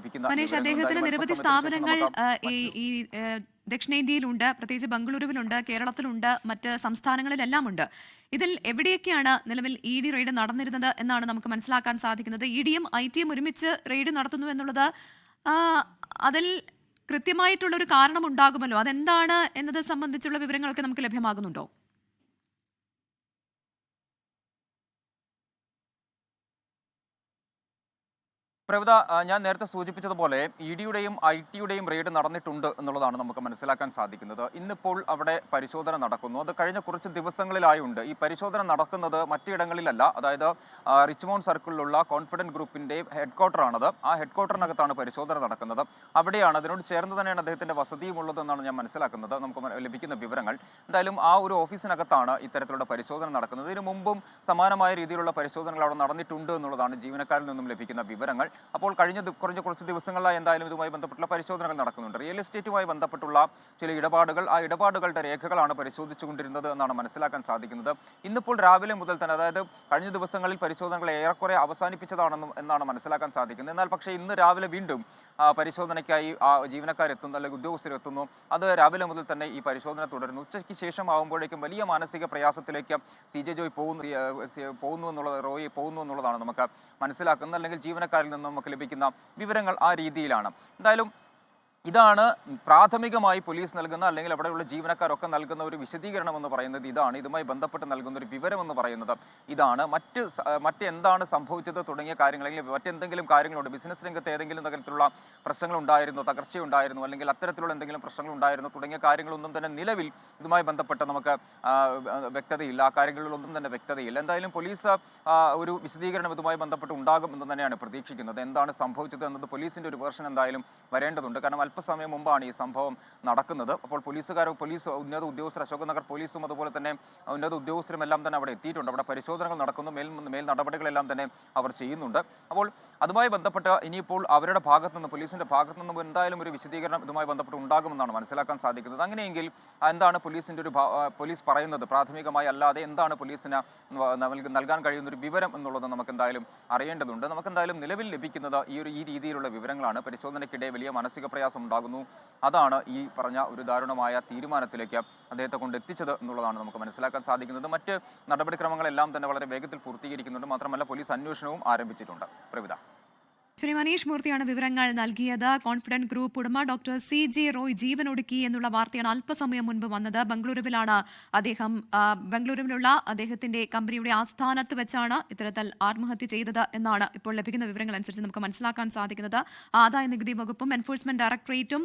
ലഭിക്കുന്ന മനീഷ്, അദ്ദേഹത്തിന് നിരവധി സ്ഥാപനങ്ങൾ ഈ ദക്ഷിണേന്ത്യയിലുണ്ട്, പ്രത്യേകിച്ച് ബംഗളൂരുവിലുണ്ട്, കേരളത്തിലുണ്ട്, മറ്റ് സംസ്ഥാനങ്ങളിലെല്ലാം ഉണ്ട്. ഇതിൽ എവിടെയൊക്കെയാണ് നിലവിൽ ED റെയ്ഡ് നടന്നിരുന്നത് എന്നാണ് നമുക്ക് മനസ്സിലാക്കാൻ സാധിക്കുന്നത്? EDയും IT-യും ഒരുമിച്ച് റെയ്ഡ് നടത്തുന്നു എന്നുള്ളത് അതിൽ കൃത്യമായിട്ടുള്ളൊരു കാരണം ഉണ്ടാകുമല്ലോ. അതെന്താണ് എന്നത് സംബന്ധിച്ചുള്ള വിവരങ്ങളൊക്കെ നമുക്ക് ലഭ്യമാകുന്നുണ്ടോ? പ്രവിത, ഞാൻ നേരത്തെ സൂചിപ്പിച്ചതുപോലെ EDയുടെയും IT-യുടെയും റെയ്ഡ് നടന്നിട്ടുണ്ട് എന്നുള്ളതാണ് നമുക്ക് മനസ്സിലാക്കാൻ സാധിക്കുന്നത്. ഇന്നിപ്പോൾ അവിടെ പരിശോധന നടക്കുന്നു. അത് കഴിഞ്ഞ കുറച്ച് ദിവസങ്ങളിലായുണ്ട്. ഈ പരിശോധന നടക്കുന്നത് മറ്റിടങ്ങളിലല്ല. അതായത് റിച്ച്മോണ്ട് സർക്കിളിലുള്ള കോൺഫിഡന്റ് ഗ്രൂപ്പിന്റെ ഹെഡ്ക്വാർട്ടറാണത്. ആ ഹെഡ്ക്വാർട്ടറിനകത്താണ് പരിശോധന നടക്കുന്നത്. അവിടെയാണ്, അതിനോട് ചേർന്ന് തന്നെയാണ് അദ്ദേഹത്തിന്റെ വസതിയും ഉള്ളതെന്നാണ് ഞാൻ മനസ്സിലാക്കുന്നത്, നമുക്ക് ലഭിക്കുന്ന വിവരങ്ങൾ. എന്തായാലും ആ ഒരു ഓഫീസിനകത്താണ് ഇത്തരത്തിലുള്ള പരിശോധന നടക്കുന്നത്. ഇതിനു മുമ്പും സമാനമായ രീതിയിലുള്ള പരിശോധനകൾ അവിടെ നടന്നിട്ടുണ്ട് എന്നുള്ളതാണ് ജീവനക്കാരിൽ നിന്നും ലഭിക്കുന്ന വിവരങ്ങൾ. അപ്പോൾ കുറച്ച് ദിവസങ്ങളായി എന്തായാലും ഇതുമായി ബന്ധപ്പെട്ടുള്ള പരിശോധനകൾ നടക്കുന്നുണ്ട്. റിയൽ എസ്റ്റേറ്റുമായി ബന്ധപ്പെട്ടുള്ള ചില ഇടപാടുകൾ, ആ ഇടപാടുകളുടെ രേഖകളാണ് പരിശോധിച്ചുകൊണ്ടിരുന്നത് എന്നാണ് മനസ്സിലാക്കാൻ സാധിക്കുന്നത്. ഇന്നിപ്പോൾ രാവിലെ മുതൽ തന്നെ, അതായത് കഴിഞ്ഞ ദിവസങ്ങളിൽ പരിശോധനകൾ ഏറെക്കുറെ എന്നാണ് മനസ്സിലാക്കാൻ സാധിക്കുന്നത്. എന്നാൽ പക്ഷേ ഇന്ന് രാവിലെ വീണ്ടും പരിശോധനയ്ക്കായി ജീവനക്കാരെത്തുന്നു, അല്ലെങ്കിൽ ഉദ്യോഗസ്ഥരെത്തുന്നു. അത് രാവിലെ മുതൽ തന്നെ ഈ പരിശോധന തുടരുന്നു. ഉച്ചയ്ക്ക് ശേഷം ആകുമ്പോഴേക്കും വലിയ മാനസിക പ്രയാസത്തിലേക്ക് CJ ജോയ് റോയി പോകുന്നു എന്നുള്ളതാണ് നമുക്ക് മനസ്സിലാക്കുന്നത്. അല്ലെങ്കിൽ ജീവനക്കാരിൽ നിന്ന് നമുക്ക് ലഭിക്കുന്ന വിവരങ്ങൾ ആ രീതിയിലാണ്. എന്തായാലും ഇതാണ് പ്രാഥമികമായി പോലീസ് നൽകുന്ന, അല്ലെങ്കിൽ അവിടെയുള്ള ജീവനക്കാരൊക്കെ നൽകുന്ന ഒരു വിശദീകരണം എന്ന് പറയുന്നത് ഇതാണ്. ഇതുമായി ബന്ധപ്പെട്ട് നൽകുന്ന ഒരു വിവരം എന്ന് പറയുന്നത് ഇതാണ്. മറ്റെന്താണ് സംഭവിച്ചത് തുടങ്ങിയ കാര്യങ്ങൾ, അല്ലെങ്കിൽ മറ്റെന്തെങ്കിലും കാര്യങ്ങളുണ്ട്, ബിസിനസ് രംഗത്ത് ഏതെങ്കിലും തരത്തിലുള്ള പ്രശ്നങ്ങൾ ഉണ്ടായിരുന്നു, തകർച്ചയുണ്ടായിരുന്നു, അല്ലെങ്കിൽ അത്തരത്തിലുള്ള എന്തെങ്കിലും പ്രശ്നങ്ങൾ ഉണ്ടായിരുന്നു തുടങ്ങിയ കാര്യങ്ങളൊന്നും തന്നെ നിലവിൽ ഇതുമായി ബന്ധപ്പെട്ട് നമുക്ക് വ്യക്തതയില്ല. ആ കാര്യങ്ങളിലൊന്നും തന്നെ വ്യക്തതയില്ല. എന്തായാലും പോലീസ് ഒരു വിശദീകരണം ഇതുമായി ബന്ധപ്പെട്ട് ഉണ്ടാകും എന്ന് തന്നെയാണ് പ്രതീക്ഷിക്കുന്നത്. എന്താണ് സംഭവിച്ചത് എന്നത് പോലീസിന്റെ ഒരു വേർഷൻ എന്തായാലും വരേണ്ടതുണ്ട്. കാരണം അല്പസമയം മുമ്പാണ് ഈ സംഭവം നടക്കുന്നത്. അപ്പോൾ പോലീസ് ഉന്നത ഉദ്യോഗസ്ഥർ, അശോക് നഗർ പോലീസും അതുപോലെ തന്നെ ഉന്നത ഉദ്യോഗസ്ഥരും എല്ലാം തന്നെ അവിടെ എത്തിയിട്ടുണ്ട്. അവിടെ പരിശോധനകൾ നടക്കുന്നു, മേൽ നടപടികളെല്ലാം തന്നെ അവർ ചെയ്യുന്നുണ്ട്. അപ്പോൾ അതുമായി ബന്ധപ്പെട്ട് ഇനിയിപ്പോൾ അവരുടെ ഭാഗത്തു നിന്ന്, പോലീസിന്റെ ഭാഗത്തു നിന്നും എന്തായാലും ഒരു വിശദീകരണം ഇതുമായി ബന്ധപ്പെട്ട് ഉണ്ടാകുമെന്നാണ് മനസ്സിലാക്കാൻ സാധിക്കുന്നത്. അങ്ങനെയെങ്കിൽ എന്താണ് പോലീസ് പറയുന്നത് പ്രാഥമികമായി, അല്ലാതെ എന്താണ് പോലീസിന് നൽകാൻ കഴിയുന്ന ഒരു വിവരം എന്നുള്ളത് നമുക്ക് എന്തായാലും അറിയേണ്ടതുണ്ട്. നമുക്ക് എന്തായാലും നിലവിൽ ലഭിക്കുന്നത് ഈ രീതിയിലുള്ള വിവരങ്ങളാണ്. പരിശോധനയ്ക്കിടെ വലിയ മാനസിക പ്രയാസം ഉണ്ടാകുന്നു. അതാണ് ഈ പറഞ്ഞ ഒരു ദാരുണമായ തീരുമാനത്തിലേക്ക് അദ്ദേഹത്തെ കൊണ്ട് എത്തിച്ചത് എന്നുള്ളതാണ് നമുക്ക് മനസ്സിലാക്കാൻ സാധിക്കുന്നത്. മറ്റ് നടപടിക്രമങ്ങളെല്ലാം തന്നെ വളരെ വേഗത്തിൽ പൂർത്തീകരിക്കുന്നുണ്ട്. മാത്രമല്ല പോലീസ് അന്വേഷണവും ആരംഭിച്ചിട്ടുണ്ട്. പ്രവിത. ശ്രീ മനീഷ് മൂർത്തിയാണ് വിവരങ്ങൾ നൽകിയത്. കോൺഫിഡന്റ് ഗ്രൂപ്പ് ഉടമ ഡോക്ടർ CJ റോയ് ജീവനൊടുക്കി എന്നുള്ള വാർത്തയാണ് അല്പസമയം മുൻപ് വന്നത്. ബംഗളൂരുവിലുള്ള അദ്ദേഹത്തിന്റെ കമ്പനിയുടെ ആസ്ഥാനത്ത് വെച്ചാണ് ഇത്തരത്തിൽ ആത്മഹത്യ ചെയ്തത് എന്നാണ് ഇപ്പോൾ ലഭിക്കുന്ന വിവരങ്ങൾ അനുസരിച്ച് നമുക്ക് മനസ്സിലാക്കാൻ സാധിക്കുന്നത്. ആദായ നികുതി വകുപ്പും എൻഫോഴ്സ്മെന്റ് ഡയറക്ടറേറ്റും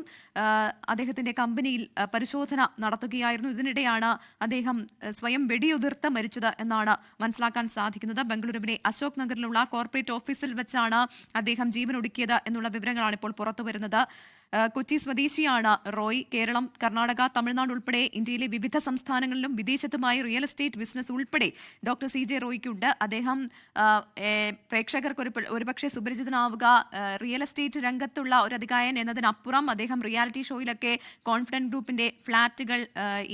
അദ്ദേഹത്തിന്റെ കമ്പനിയിൽ പരിശോധന നടത്തുകയായിരുന്നു. ഇതിനിടെയാണ് അദ്ദേഹം സ്വയം വെടിയുതിർത്ത് മരിച്ചത് എന്നാണ് മനസ്സിലാക്കാൻ സാധിക്കുന്നത്. ബംഗളൂരുവിലെ അശോക് നഗറിലുള്ള കോർപ്പറേറ്റ് ഓഫീസിൽ വെച്ചാണ് അദ്ദേഹം ജീവനൊടുക്കിയത് എന്നുള്ള വിവരങ്ങളാണ് ഇപ്പോൾ പുറത്തുവരുന്നത്. കൊച്ചി സ്വദേശിയാണ് റോയ്. കേരളം, കർണാടക, തമിഴ്നാട് ഉൾപ്പെടെ ഇന്ത്യയിലെ വിവിധ സംസ്ഥാനങ്ങളിലും വിദേശത്തുമായി റിയൽ എസ്റ്റേറ്റ് ബിസിനസ് ഉൾപ്പെടെ ഡോക്ടർ CJ റോയ്ക്കുണ്ട്. അദ്ദേഹം പ്രേക്ഷകർക്ക് ഒരുപക്ഷെ സുപരിചിതനാവുക റിയൽ എസ്റ്റേറ്റ് രംഗത്തുള്ള ഒരു അതികായൻ എന്നതിനപ്പുറം അദ്ദേഹം റിയാലിറ്റി ഷോയിലൊക്കെ കോൺഫിഡന്റ് ഗ്രൂപ്പിന്റെ ഫ്ളാറ്റുകൾ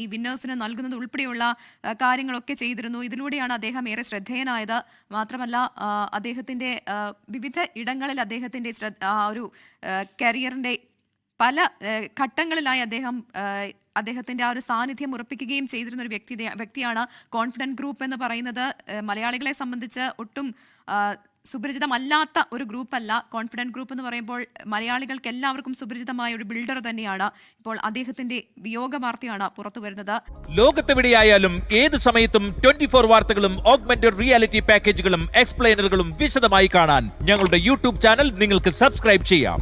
ഈ വിന്നേഴ്സിന് നൽകുന്നത് ഉൾപ്പെടെയുള്ള കാര്യങ്ങളൊക്കെ ചെയ്തിരുന്നു. ഇതിലൂടെയാണ് അദ്ദേഹം ഏറെ ശ്രദ്ധേയനായത്. മാത്രമല്ല അദ്ദേഹത്തിന്റെ വിവിധ ഇടങ്ങളിൽ അദ്ദേഹത്തിന്റെ ഒരു കരിയറിന്റെ പല ഘട്ടങ്ങളിലായി അദ്ദേഹത്തിന്റെ ആ ഒരു സാന്നിധ്യം ഉറപ്പിക്കുകയും ചെയ്തിരുന്ന ഒരു വ്യക്തിയാണ്. കോൺഫിഡന്റ് ഗ്രൂപ്പ് എന്ന് പറയുന്നത് മലയാളികളെ സംബന്ധിച്ച് ഒട്ടും സുപരിചിതമല്ലാത്ത ഒരു ഗ്രൂപ്പല്ല. കോൺഫിഡന്റ് ഗ്രൂപ്പ് എന്ന് പറയുമ്പോൾ മലയാളികൾക്ക് എല്ലാവർക്കും സുപരിചിതമായ ഒരു ബിൽഡർ തന്നെയാണ്. ഇപ്പോൾ അദ്ദേഹത്തിന്റെ വിയോഗ വാർത്തയാണ് പുറത്തു വരുന്നത്. ലോകത്തെവിടെയായാലും ഏത് സമയത്തും 24 വാർത്തകളും ഓഗ്മെന്റഡ് റിയാലിറ്റി പാക്കേജുകളും എക്സ്പ്ലെയിനറുകളും വിശദമായി കാണാൻ ഞങ്ങളുടെ YouTube ചാനൽ നിങ്ങൾക്ക് സബ്സ്ക്രൈബ് ചെയ്യാം.